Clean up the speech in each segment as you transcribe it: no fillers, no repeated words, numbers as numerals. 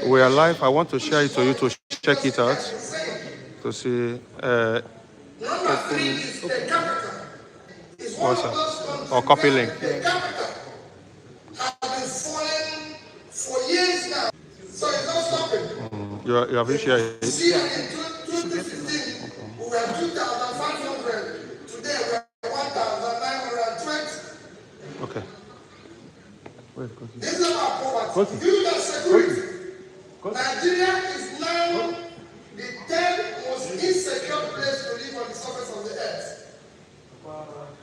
We are live. I want to share it to you to check it out. To see. What's that? Or copy link. Have been falling for years now. So it's not stopping. You have shared it? See, in 2015, we were 2,500. Today, we are 1,920. Okay. This is about poverty. You look at security. Nigeria is now the third most insecure place to live on the surface of the earth.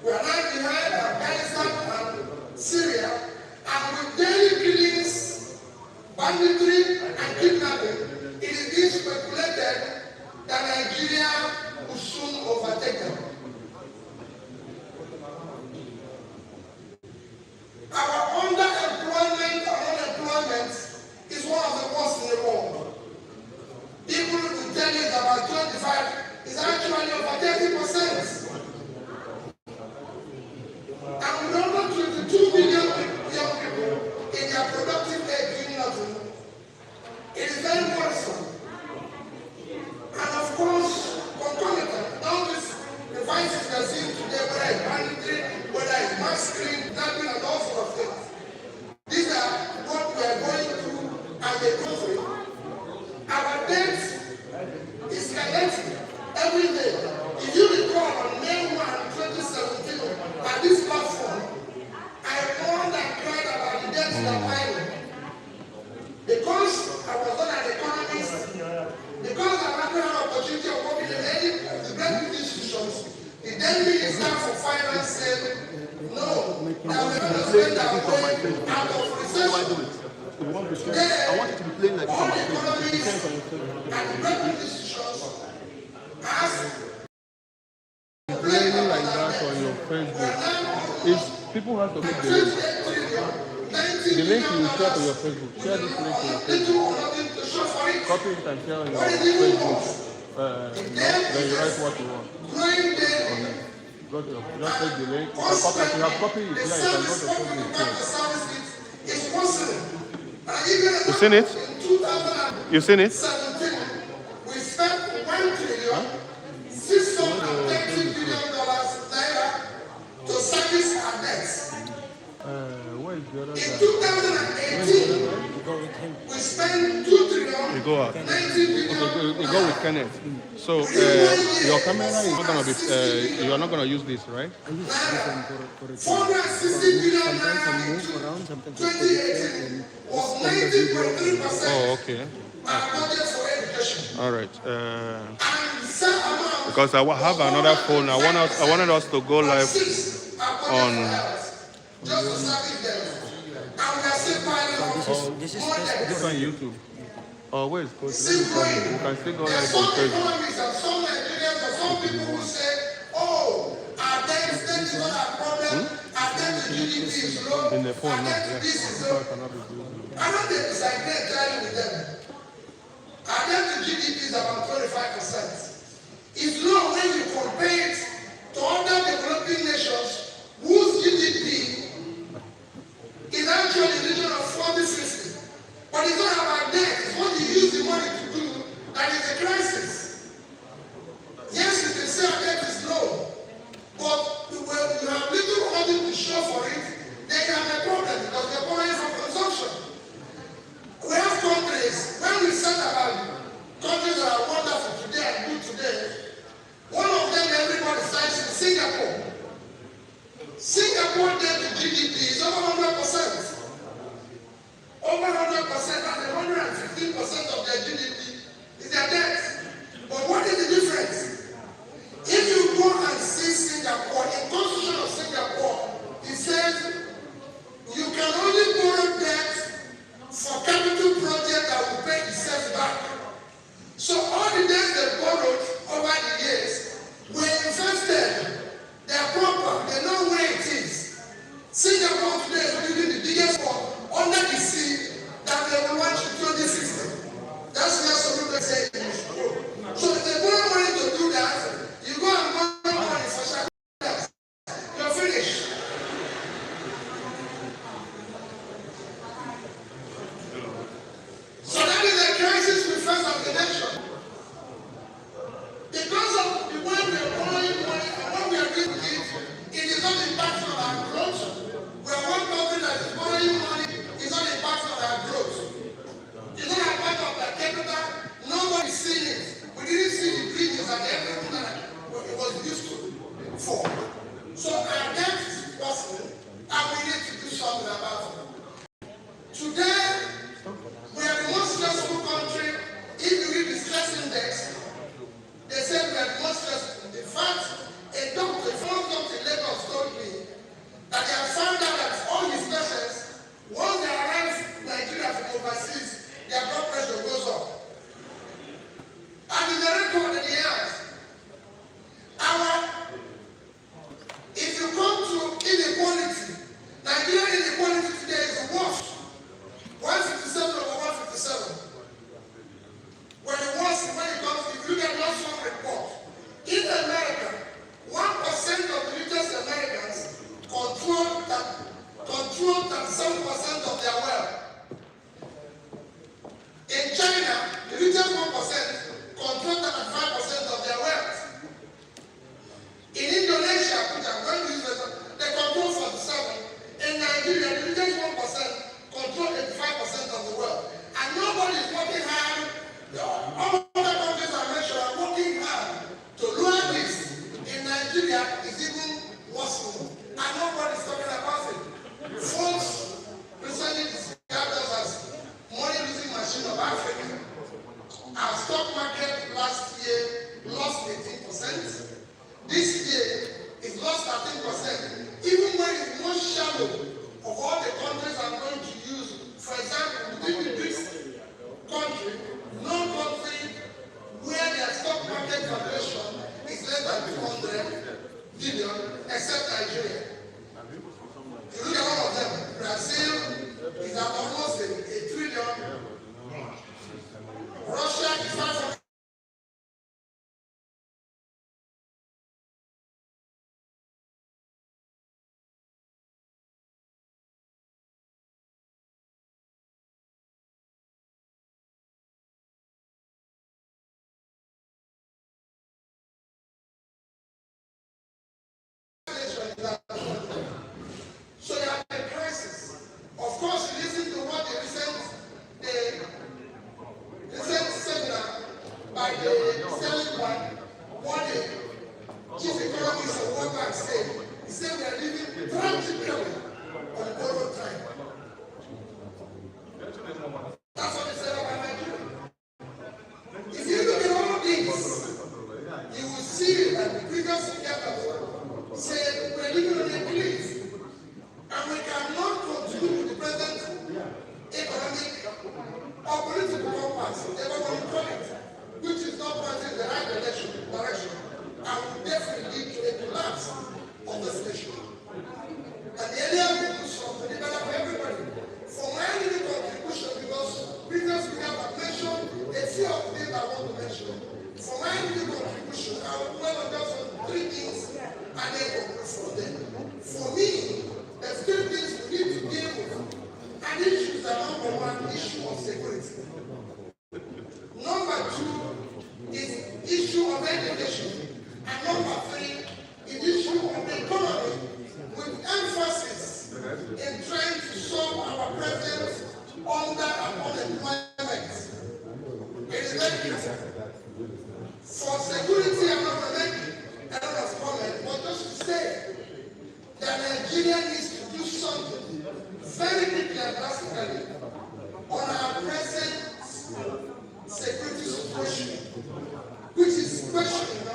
We are now behind Afghanistan and Syria, and with daily killings, banditry, and kidnapping, it is being speculated that Nigeria will soon overtake them. Our underemployment and unemployment is one of the worst in the world. People will tell you that about 25 is actually over 30%. And with over 22 million young people in their productive age doing nothing, it is very worrisome. And of course, concomitant, all these devices we are seeing today, whether it's banditry, whether it's mass kidnapping, and all sorts of things. These are what we are going through as a country. Our debt is collected every day. If you recall, on May 1, 2017, at this platform, I mourned and cried about the debt that I made. Because I was not an economist, because I had no opportunity of working in any great institutions, the then Minister for Finance said, no, that we're going to spend our way out of recession. Today, I want it to be playing like all the economies and the great institutions ask playing like that on your Facebook. If people have to click the link. The link you will share to your Facebook. Share this link to your Facebook. Copy it and share on your Facebook. Then you write what you want. Just take the link. If you have copied it, yeah, you can go to Facebook. You seen it? You seen it? We spent $1 trillion, $630 billion naira to service our debts. Where is the other In guy? 2018, we spent $2 trillion, You go out. $90 billion. You go with Kenneth. So your camera is not gonna be. You are not gonna use this, right? $460 billion in 2018 was 90.3%. Oh, okay. Our budget for education. All right. And set amount Because I have another phone. I wanted us to go live six our budget on. for health, just to service them. And we are still piling on This is more just debts. It's on YouTube. Oh, where is Coach? Still growing. You can still go There are live some on Facebook. economists and some Nigerians and some people who say, oh, our debt is not our problem, our debt to GDP is low, In the phone, our no. debt to Yeah. this is So low. I cannot be doing it. I don't think disagree entirely with them. Our debt to GDP is about 25%. It's low when you compare it to other developing nations whose GDP is actually in the region of 40-50. But it's not about debt, it's what you use the money to do that is a crisis. Yes, you can say our debt is low, but when you have little money to show for it, then you have a problem because you're borrowing from consumption. We have countries, when we set about countries that are wonderful today and good today, one of them everybody cites is Singapore. Singapore debt to GDP is over 100%. Over 100%, that's 115% of their GDP is their debt. But what is the difference? If you go and see Singapore, in Constitution of Singapore, it says you can only borrow debt for capital project that will pay itself back. So all the debts they borrowed over the years were invested. They are proper. They know where it is. Singapore today is building the biggest of Africa, our stock market last year lost 18%. This year it lost 13%. Even when it's more shallow of all the countries I'm going to use, for example, within the BRICS country, no country where their stock market valuation is less than 200 billion, except Nigeria. You look at all of them. Brazil is at almost a trillion. Russia is 500. So you have a crisis. Of course, you listen to what the recent seminar by the Sterling Bank, what the chief economist of World Bank said. He said we are living tragically on borrowed time. That's what he said about Nigeria. If you look at all these, you will see that the previous speaker said we are living on a cliff. And we cannot continue with the present economic or political compass, whatever we call it, which is not pointing in the right direction, and will definitely lead to a collapse of this nation. And the earlier we do something, the better for everybody. For my little contribution, because previously we have mentioned a few of the things I want to mention. For my little contribution, I will dwell on just on three things and then conclude from them. For me, there's three things we need to deal with. And issues are number one, issue of security. Number two is issue of education. And number three is issue of the economy, with emphasis in trying to solve our present unemployment. It is very clear. For security, I'm not going to make a lot of comment, but just to say that Nigeria needs to do something very quickly and drastically on our present security situation, which is questioning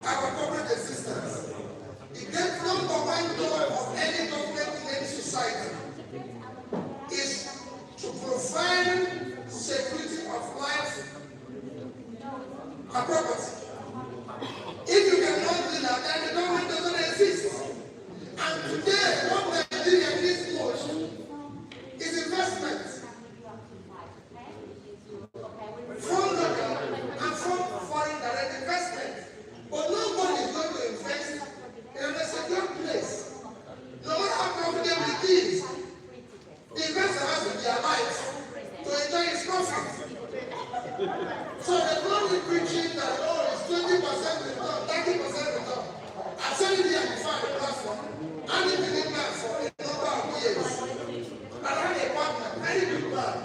our corporate existence. The great number one goal of any government in any society is to provide security of life and property. If you cannot do that, then the government doesn't exist. And today, what Nigeria needs most is investment. From local and from foreign direct investment. But nobody is going to invest in a secure place. No matter how comfortable it is, the investor has to be alive to enjoy his profit. So the only preaching that, oh, it's 20% return, 30% return. I said it here before on the platform. And it been in man for a number of years. And I had a partner, very big man.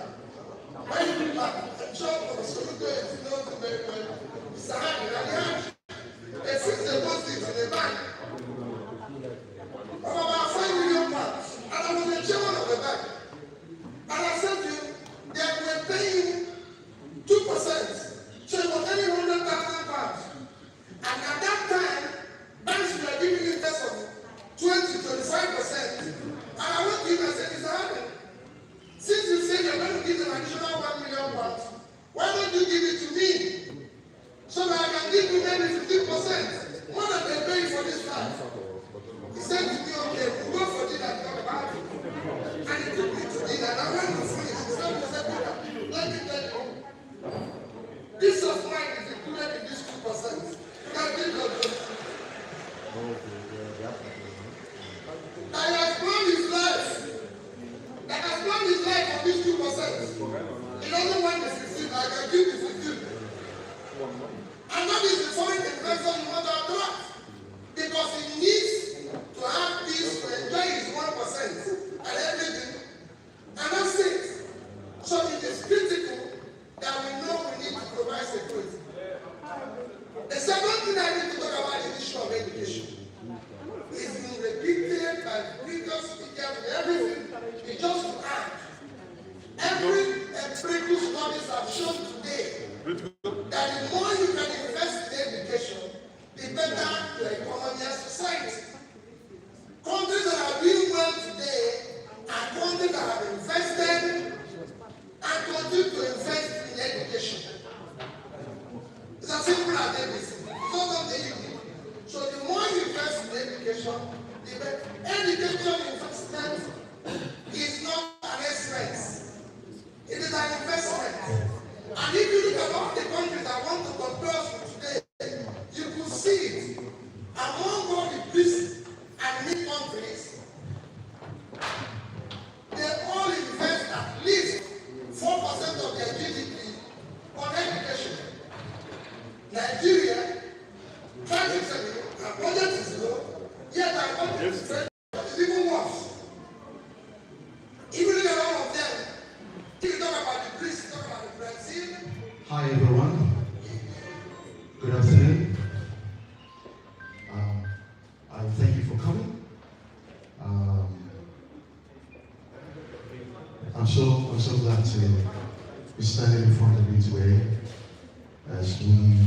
Very big man. A job of Soludo, if you know him very well. Mr. Hamid, and he had a fixed deposit in the bank of about £5 million. And I was the chairman of the bank. And I said to him, they were paying 2%. So it was only £100,000. And at that time, banks were giving interest of 20-25%. And I went to him and said, Mr. Hamid, since you said you're going to give them additional £1 million, why don't you give it to me? So that I can give you maybe 15%, more than they're paying for this land. He said to me, okay, we'll go for dinner and talk about it. And he took me to dinner, and I went to finish. He said, let me tell you, peace of mind is included in this 2%. You can give your job. That has planned his life. That has planned his life on this 2%. He doesn't want the 15, I can give the 15. And that is the foreign investor you want to attract. Because he needs to have peace to enjoy his 1% and everything. And that's it. So it is critical that we know we need to provide security. The second thing I need to talk about is the issue of education. It's been repeated by previous speakers and everything. It's just to add. Every empirical studies have shown today that the more you can invest in education, the better your economy and society. Countries that are doing well today are countries that have invested and continue to invest in education. It's as simple as ABC. It's not something you do. So the more you invest in education, the better. Education investment is not an expense. It is an investment. And if you look at all the countries that want to compare us with today, you could see it. Among all the peace and mid countries, they all invest at least 4% of their GDP on education. Nigeria, tragically, our budget is low, yet our budget is even worse. If you look at all of them, if you talk about the Greece, you talk about the Brazil. Hi everyone. Good afternoon. I thank you for coming. I'm so glad to be standing in front of you today as we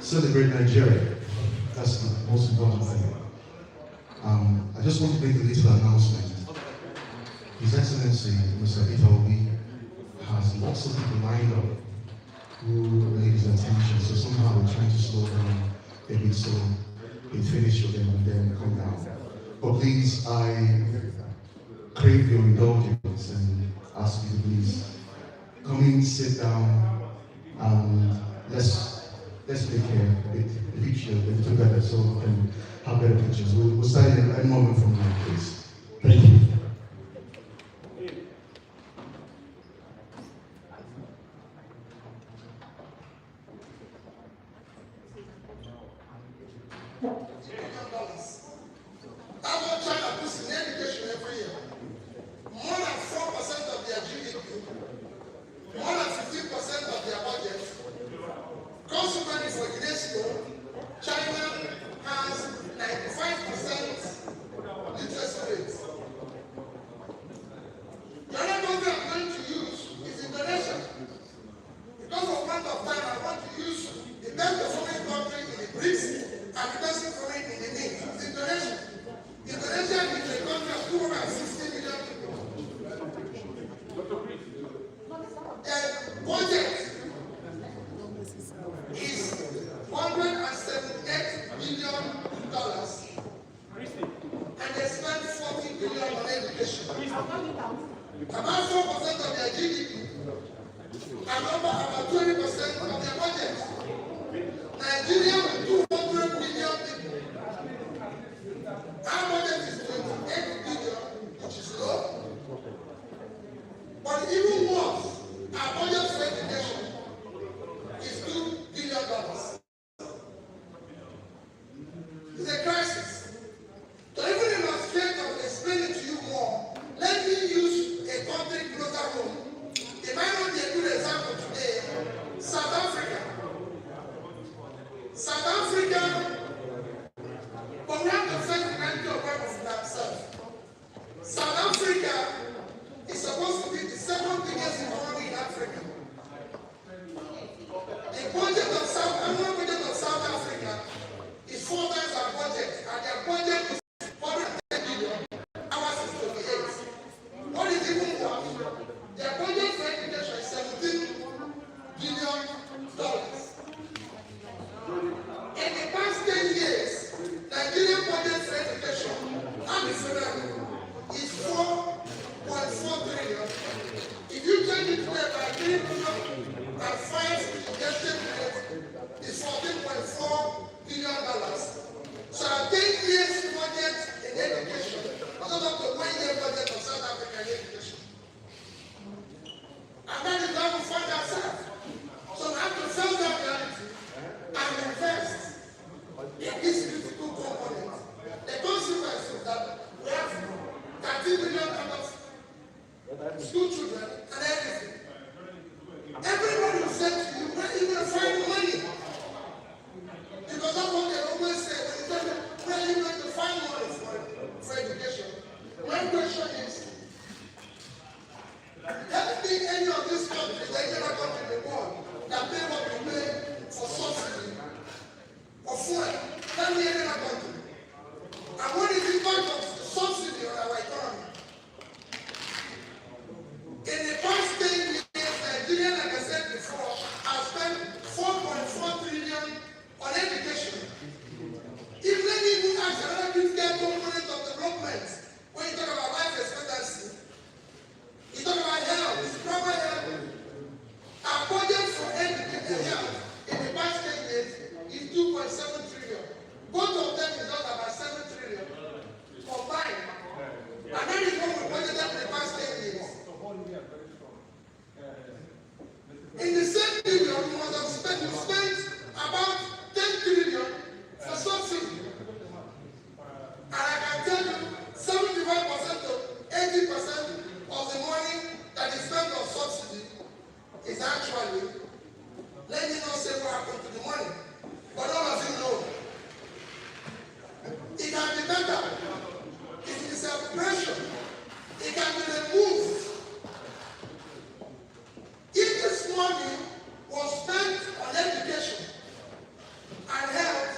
celebrate Nigeria. That's the most important thing. I just want to make a little announcement. His Excellency, Mr. Itaobi, has lots of people lined up who need his attention, so somehow we're trying to slow down a bit so he finish with them and then come down. But please, I crave your indulgence and ask you to please come in, sit down, and let's take care a bit, the picture a little better so we can have better pictures. We'll start in a moment from now, please. Thank you. School children and everything. Everybody will say to you, country, the Indian country in the world that pay what we pay for subsidy for fuel than the Indian country. And what is the impact of subsidy on our economy? In the past 10 years, Nigeria, like I said before, has spent 4.4 trillion on education. If let me even ask another critical component of development, when you talk about life expectancy, you talk about health, proper health. Our budget for education health in the past 10 years is 2.7 trillion. Both of them is just about 7 trillion combined. And that is what we budgeted in the past 10 years. In the same period, we must have spent about 10 trillion for subsidy. And I can tell you, 75% to 80% of the money that is spent on subsidy is actually, let me not say what happened to the money, but all of you know. It can be better. It is a pressure. It can be removed. If this money was spent on education and health,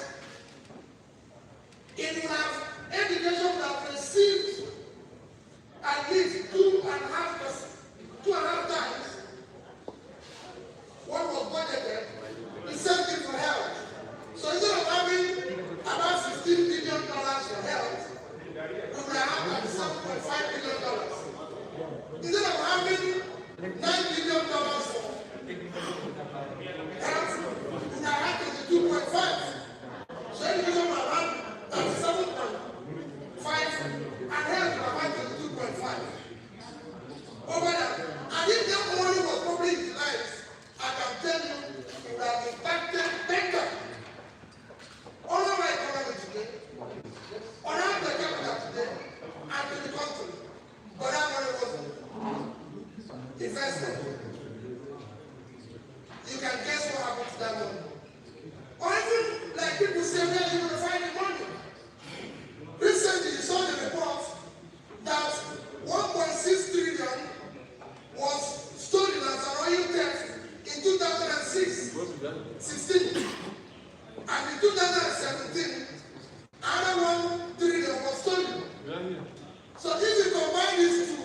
it will have education that received at least 2.5 times what was budgeted. The same thing for health. So instead of having about $15 billion for health, we will have $7.5 billion. Instead of having $9 billion for health, we will have 2.5. So education will have 37.5 and health will have 22.5. Over that. And if that money was probably utilized, I can tell you it would have impacted better on our economy today, on our per capita today, and to the country. But that money was invested. You can guess what happened to that money. Or even, like people say, where are you going to find the money? Recently, you saw the report that 1.6 trillion was stolen as an oil theft in 2016. And in 2017, another 1 trillion was stolen. So if you combine these two,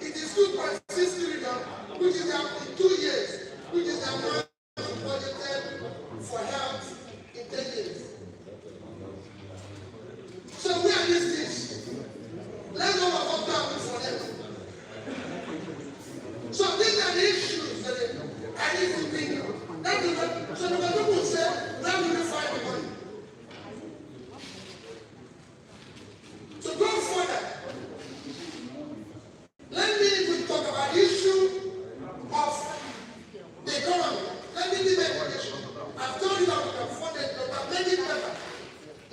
it is 2.6 trillion, which is in 2 years, which is the amount budgeted for health in 10 years. So where are these things? Let's go about that for them. So these are the issues that I need to bring up. So the people say, where will you find the money? To go further, let me even talk about the issue of the economy. Let me give education. I've told you that we can fund it, but I've made it better.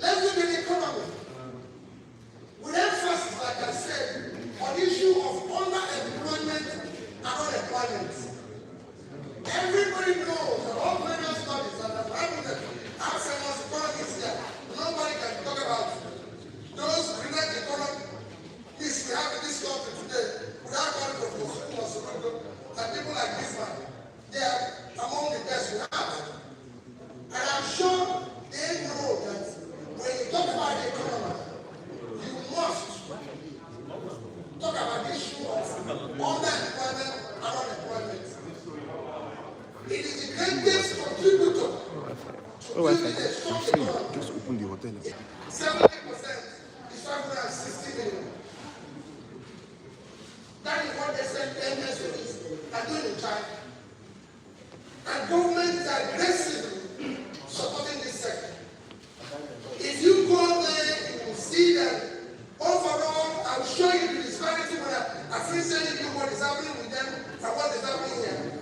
Let's look at the economy. With emphasis, like I said, on the issue of underemployment and unemployment. Everybody knows that all major studies that have happened are famous economists here. Nobody can talk about those brilliant economists we have in this country today without going to school and people like this man. They are among the best we have. And I'm sure they know that when you talk about the economy, you must talk about the issue of underemployment and unemployment. It is the greatest contributor to building a strong economy. Just open the hotel. 70% is 560 million. That is what they said MSOs are doing in China. And government is aggressively supporting this sector. If you go there, you will see that overall, I'll show you the disparity when I finish telling you what is happening with them and what is happening here.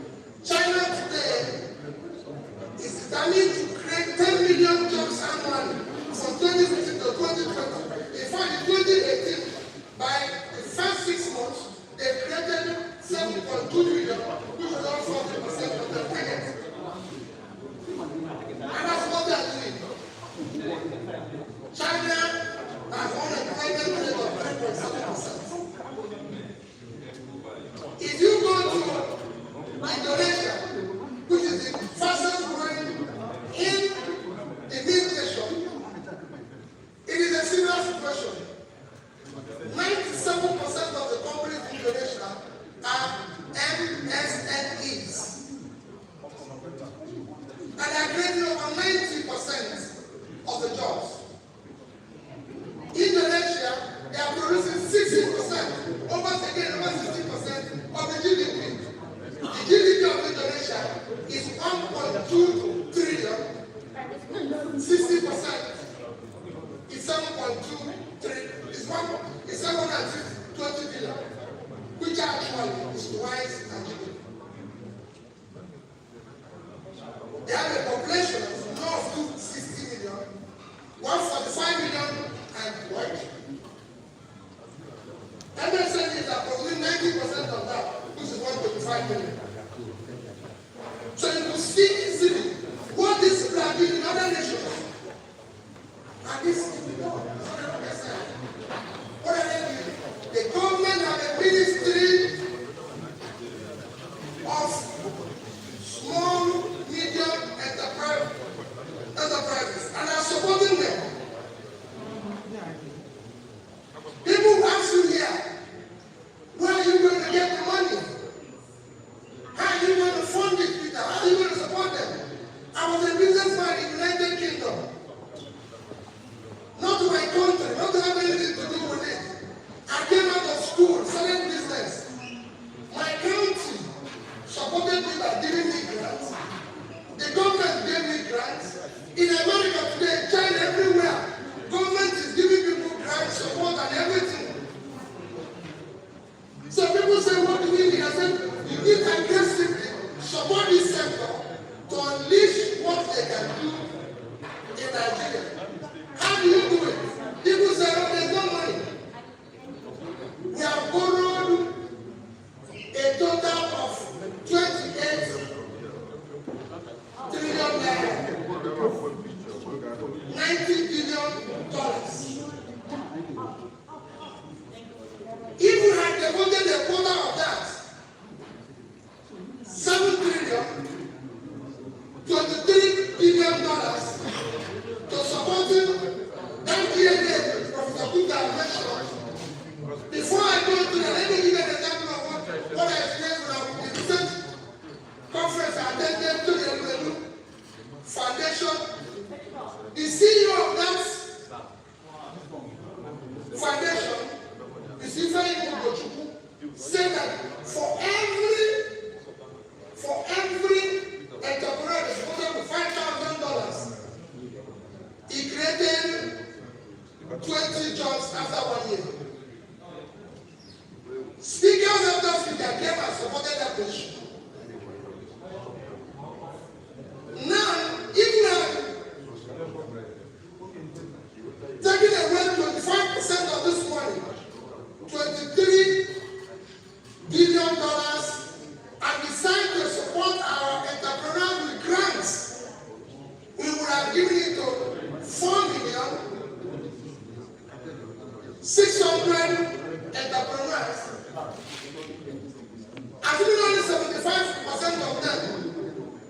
China today is determined to create 10 million jobs annually from 2015 to 2020. In fact, in 2018, by the first 6 months, they created 7.2 million, which is all 40% of the planet. And that's what they are doing. China has unemployment rate of 3.7%. If you go to 90% of the jobs. Indonesia, they are producing 60%, almost again, over 60% of the GDP. The GDP of Indonesia is 1.2 trillion. 60% is 7.2 trillion. It's 720 billion, which actually is twice Nigeria. They have a population of north to 60 million, 145 million and white. MSN is approximately 90% of that, which is 125 million. So you can see easily what this people are doing in other nations. And this is the law. What are they doing? The government have a ministry of small, medium enterprises, and are supporting them. People ask you here, where are you going to get the money? How are you going to fund it, Peter? How are you going to support them? I was a businessman in the United Kingdom. Not to my country, not to have anything to do with it. I came out of school, started business. My country supported me by giving me grants. The government gave me grants. In America today, China, everywhere, government is giving people grants, support, and everything. So people say, what do we need? I said, you need aggressively support this sector to unleash what they can do in Nigeria. How do you do it? People say, oh, there's no money. We have borrowed a total of 28 trillion naira, $90 billion. If we had devoted a quarter of that, $7 trillion, $23 billion to supporting that DNA Professor Kuta mentioned. Before I go to that, let me give an example of what I experienced when I was in the recent conference I attended to the Foundation. The CEO of that foundation, said that for every entrepreneur exposure to $5,000, he created 20 jobs after 1 year. Speakers of the speaker came and supported that position. Now, if you are taking away 25% of this money, $23 billion, and decide to support our entrepreneurs with grants, we would have given it to 4,600,000 entrepreneurs. And even only 75% of them,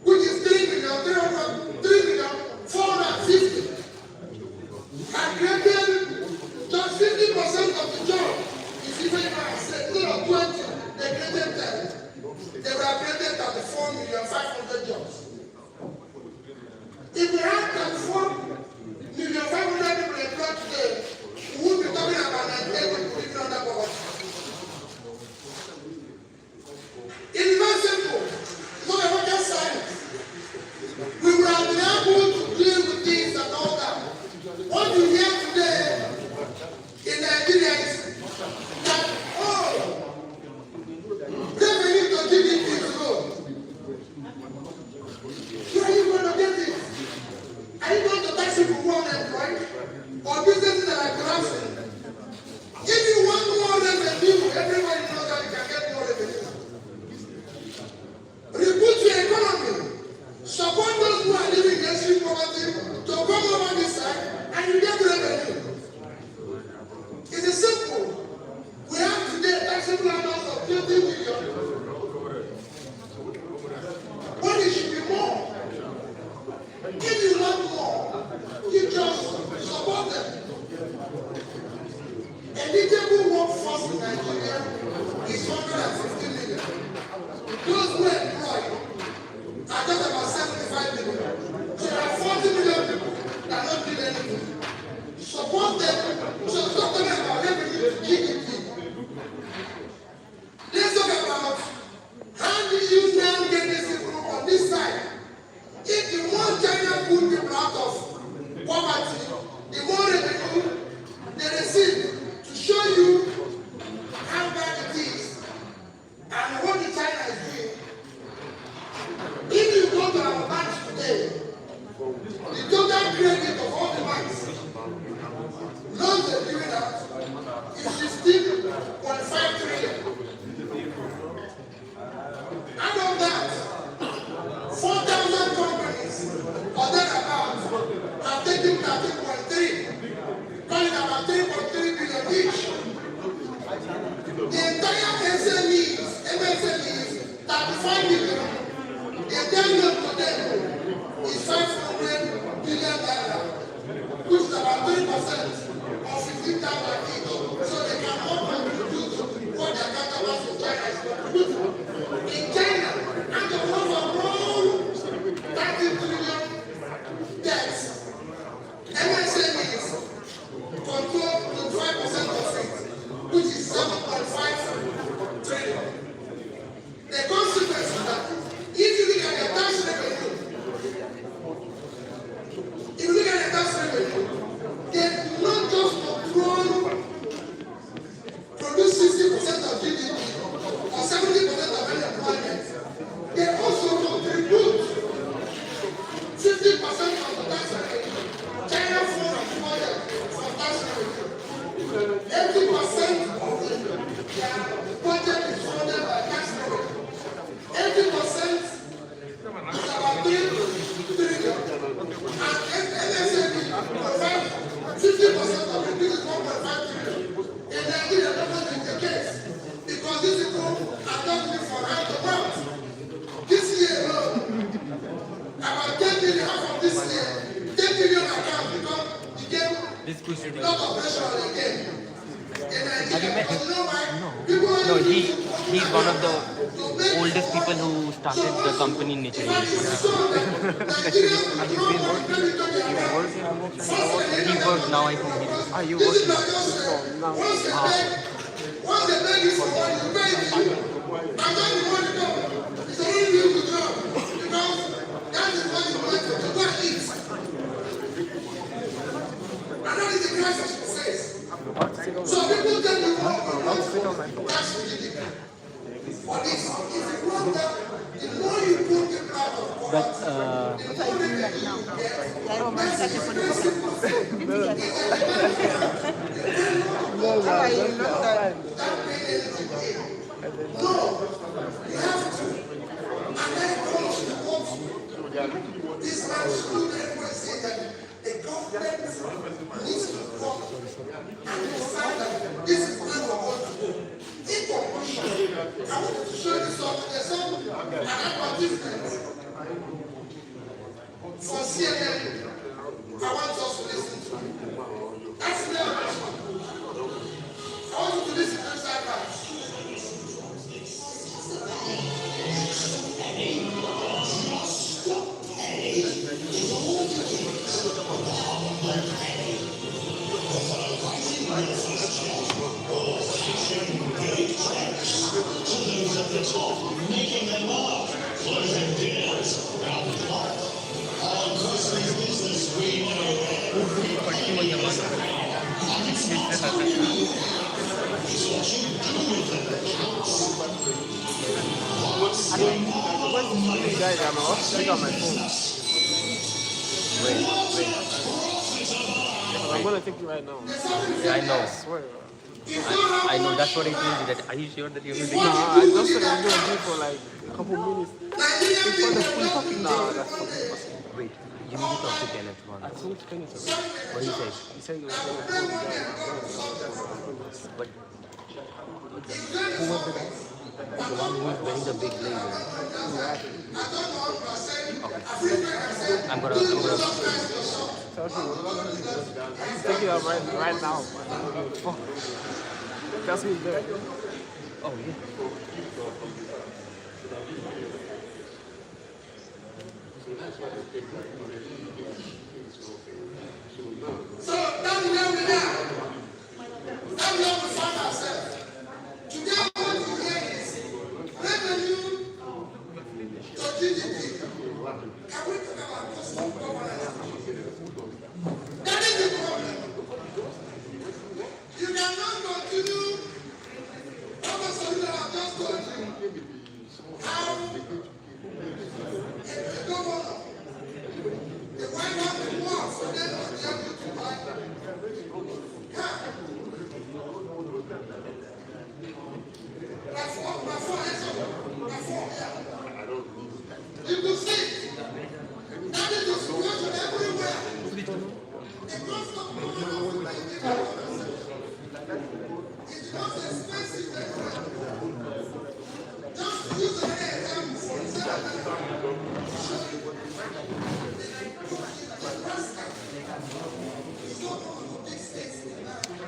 which is 3,450,000, have created just 50% of the job. If you say, instead of 20, they created 10. They would have created 34,500,000 jobs. If we have 34,500,000 people employed today, we would be talking about 98 people living under poverty. It's very simple. It's not a rocket science. We would have been able to deal with this and all that. What you hear today in Nigeria is that, oh, they may need to GDP to go. Where are you going to get it? Are you going to tax people who are unemployed? Or businesses that are collapsing? If you want more revenue, everybody knows that you can get more revenue. Reboot your economy. Support those who are living in extreme poverty to come over this side and you get revenue. It is simple. We have today taxable amounts of 20 million. But it should be more. If you want more, you just support them. Eligible workforce in Nigeria is 150 million. Those who are employed are just about 75 million. So there are 40 anything. Support them. So talk to them about revenue to GDP. Let's talk about how do you now get this people on this side. If you want China pull people out of poverty, the more revenue they receive to show you how bad it is and what the China is doing. If you go to our banks today, the total credit of all the banks, loans they're giving out, is 15.5 trillion. Out of that, 4,000 companies or thereabouts have taken 13.3, calling about 3.3 billion each. The entire MSMEs, 35 million, the entire loan to them is 500 billion naira, which is about 3% of 15,000 each. So they can more contribute what their counterparts in China is contributing. In China, and the one of all 30 trillion debts, MSMEs control 25% of it, which is 7.5 trillion. The consequence of that, if you look at the tax revenue, they do not just control, produce 60% of GDP or 70% of unemployment. They also contribute 50% of the tax revenue. China funds budget for tax revenue. 80% of their budget is funded by tax revenue. 80% is about 3 trillion. And MSME provides 50% of it, which is 1.5 trillion. In Nigeria, that wasn't the case. Because these people are not looking for hand to mouth. This year alone, about 10 million, half of this year, 10 million accounts became not operational again. Have you met him? No, he's one of the oldest people who started the company in Nature. Have you been working? He works now, I think. Are you working now? Once they beg you for money, you pay it. And then the money comes. It's a really good job. Because that is what you want to go and eat. And that is the crisis we face. So people tell you that's GDP. For this, if you want that, the more you put the out of But this man should therefore say that the government needs to work and decide that this is where we're going to go. In conclusion, I want to show you something. There's an advertisement for CNN. I want us to listen to it. That's the I want you to listen to this advert. Making them up, closing deals around the clock. On Kosi's business, we know I'm gonna take you right now. yeah, I know. I swear. I know. That's what I told you. That are you sure that you're going to take No, it? I just said I'm gonna do it for like a couple minutes. It's for the full fucking day. That's fucking awesome. Wait, you need to talk to Kenneth I once. told Kenny to. What he said. He said he was gonna do it. But who was the guy? The one who was wearing the big blazer. Okay. I'm gonna. Take it up right now. Fuck. That's me there. Oh yeah. So that's where we are. That's where we find ourselves. Today, what you hear is revenue to GDP. Can we talk about cost of governance? That is the problem. You cannot continue. Professor Leader have just told you how a governor, the White House will work for them to be able to buy car. You could see that is the situation everywhere. The cost of living is not expensive everywhere. Just use an example for example. Nebraska is not one of the big states in America.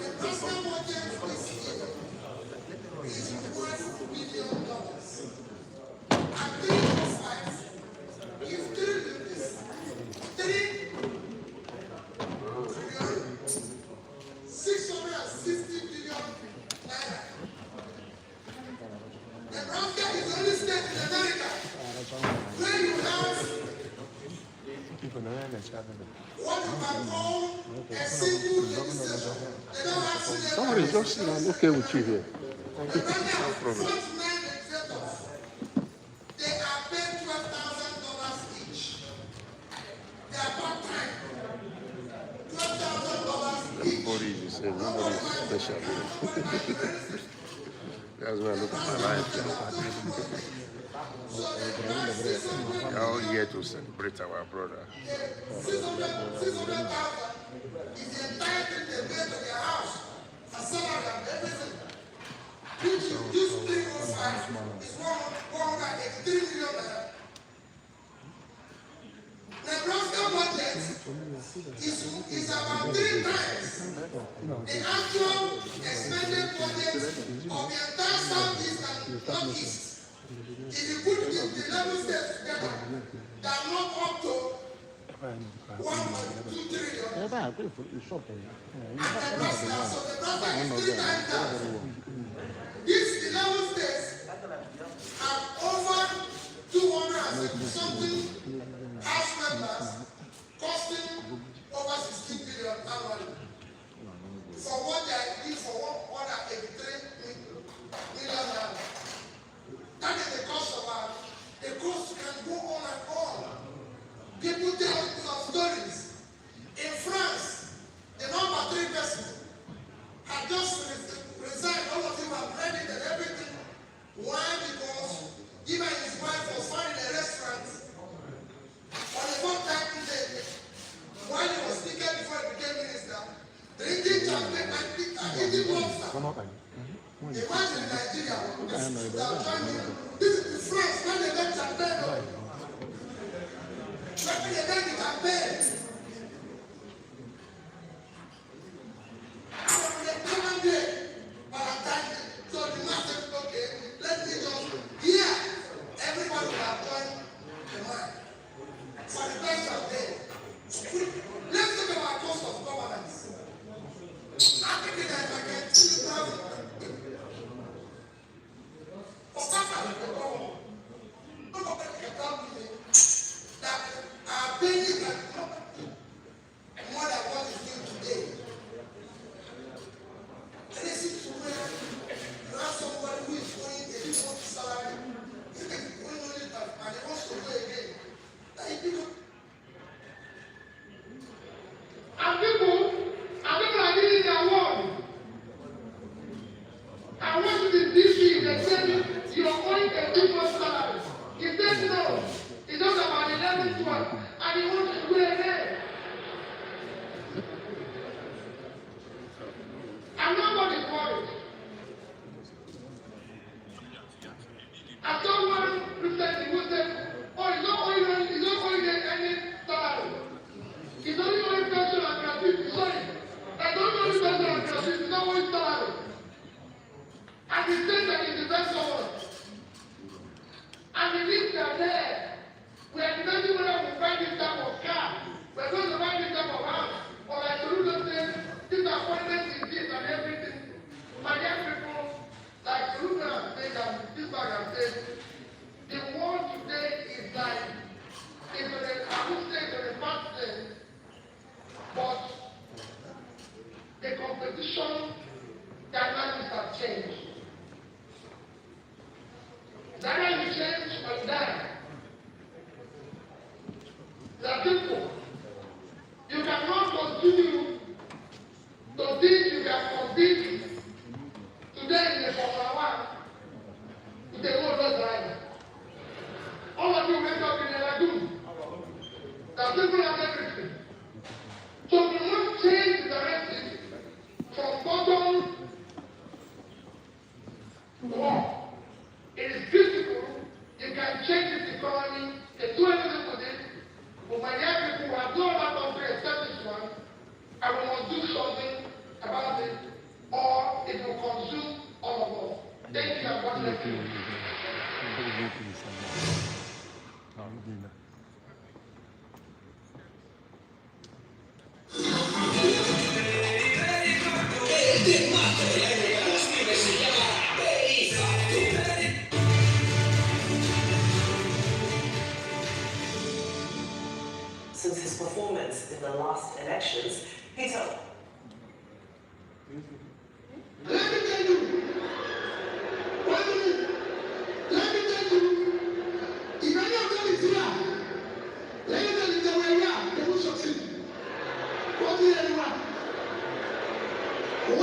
Nebraska budget this year is $12 billion. And 3 to 5 is 660 billion naira. Nebraska is the only state in America where you have what you can call a single legislation. They don't have senators. Somebody is just I'm okay with you here. Nebraska has 49 legislators. They are paid $12,000 each. They are part-time. $12,000 each. Nobody is the same. Nobody is special. That's why I look at my life. We are all here to celebrate our brother. 600,000 is the entire thing they pay to their house. A salary and everything. This 305 is 183 million naira. Nebraska budget is about 3 times the actual expended budget of the entire Southeast and Northeast. If you put the 11 states together, they are not up to 1.2 trillion. And Nebraska, so Nebraska is 3 times that. These 11 states have over 250-something house members costing over 16 billion annually. For what they are doing for 183 million naira. That is the cost of our. The cost can go on and on. People tell some stories. In France, the number 3 person had just resigned. All of them have read it and everything. Why? Because even his wife was found in a restaurant on the fourth time today. While he was speaking before he became minister, drinking champagne and eating lobster. Imagine Nigeria. This is France when they make champagne. When they make the champagne. And on the common day, Valentine's Day, so the man said, okay, let me just, here, everybody will have joined the man. For the best of day. Let's talk about cost of governance. I think that if I can see now, that our paying more than what is due today. And this is where you have somebody who is going a month's salary, you can only it and he wants to go again. Like people. And people are giving their word. I want to be DC, they said you are owing a 2-month salary. He said no. He talked about 11, 12, and he wants to go again. And nobody's worried. I saw one recently who said, oh, he's not owing any salary. He's only owing pension and gratuity. Sorry. There's only pension and gratuity. He's not owing salary. And he said that he's the best one. And the leads are there. We are debating whether we find it that this back and say, the world today is like, I would say it's a bad thing, but the competition dynamics have changed. Either you change or you die. There are people, you cannot continue to think you can compete today in the Formula 1 with a road driver. All of you wake up in a lagoon. There are people have everything. So we must change the directive from bottom to up. It is beautiful. You can change this economy. They do everything with it. But my young people who have no other country except this one, and we must do something about it, or it will consume all of us. Thank you and God bless you. Since his performance in the last elections, Peter. Let me tell you. 1 minute. Let me tell you. If any of them is here, let me tell you they were here, they will succeed. What do you anyone? 1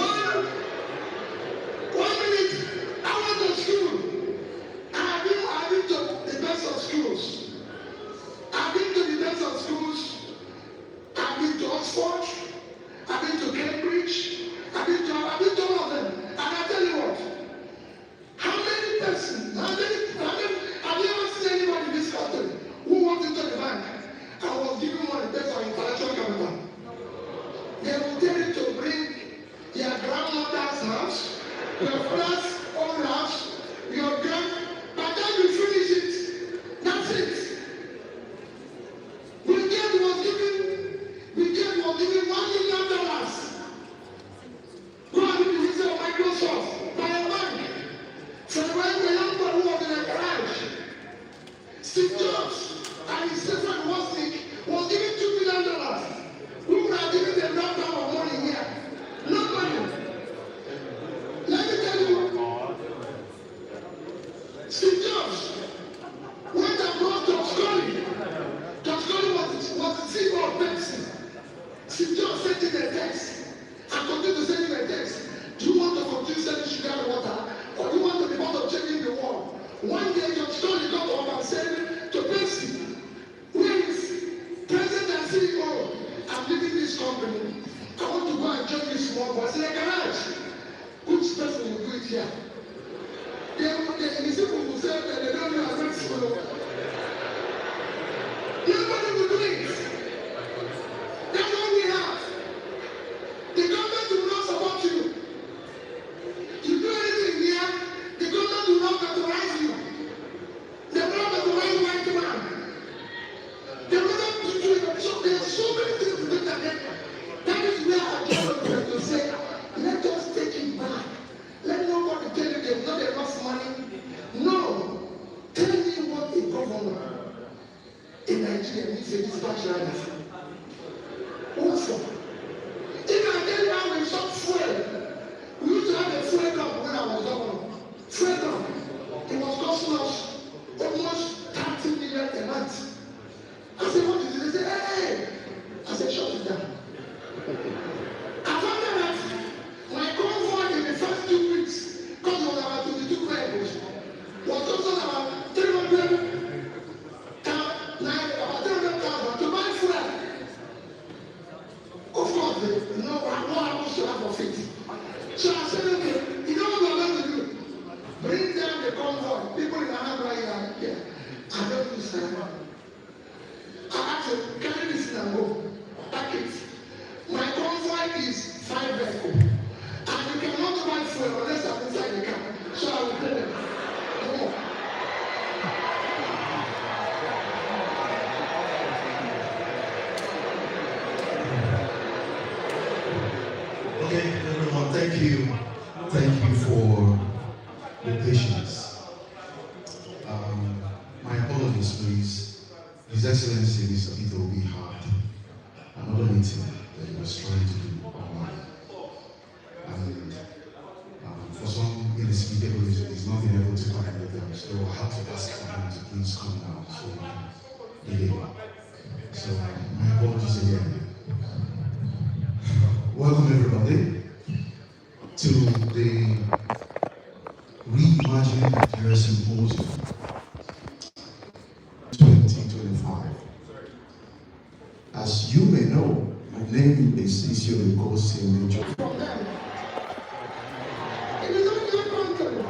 minute. I went to school. I've been to the best of schools. I've been to the best of schools. I've been to Oxford. I've been to Cambridge. I've been to all of them. And I tell you what, how many persons, have you ever seen anybody in this country who walked into the bank and was given money based on intellectual capital? They will tell you to bring your grandmother's house, your father's own house, your by the time you finish it, that's it. We get was given $1 million. Go and do this on Microsoft by a bank. So when the young boy who was in a garage, Steve Jobs and his sister was given $2 million. Who would have given them that kind of money here? Nobody. Let me tell you, Steve Jobs went and brought John Scully. John Scully was the CEO of Pepsi. Steve Jobs sent him a text and continued to send him a text. Do you want to continue selling sugar and water, or do you want to be part of changing the world? One day, John Scully got up and said to Pepsi, where is President and CEO? I'm leaving this company. I want to go and join this small boys in a garage. Which person will do it here? The people will say that they don't know how to school. Nobody will do it. That's all we have. The government will not support you. You do anything here, the government will not authorize you. They will not authorize white man. They will not do it. So there are so many things to do that. That is where I get to say, let us take it back. Let nobody tell you there's not enough money. No. Tell me what a governor in Nigeria needs a dispatch rider. What for? If I tell you how we shop fuel, we used to have a fuel dump when I was governor. Fuel dump. It was costing us almost 30 million a month. I said, what is it? They said, hey. I said, shut it down. I found out that my convoy in the first 2 weeks, because it was about 22 vehicles, was also about 300,000 to buy fuel. Of course, what happens to have of it? So I said, okay, you know what we're going to do? Bring down the convoy. People in Anambra here. I don't understand. I asked them, carry this and go. Pack it. My convoy is 5 vehicles. And you cannot buy fuel unless I'm inside the car. So I will pay them. No more. Okay, everyone, thank you. Thank you for your patience. Excellency, Mr. Peter Obi, had another meeting that he was trying to do online. And for some inexplicable reason, he's not been able to connect with them. So I had to ask for him to please come down so he did. So my apologies again. Welcome everybody to the Reimagine Nigeria Symposium 2025. As you may know, my name is Kosi Georges. From them. It is not your country.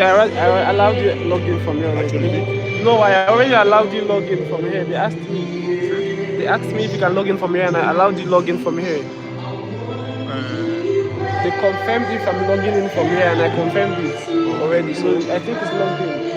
I allowed you log in from here already. No, I already allowed you log in from here. They asked me if you can log in from here, and I allowed you log in from here. They confirmed if I'm logging in from here, and I confirmed it already. So I think it's logged in.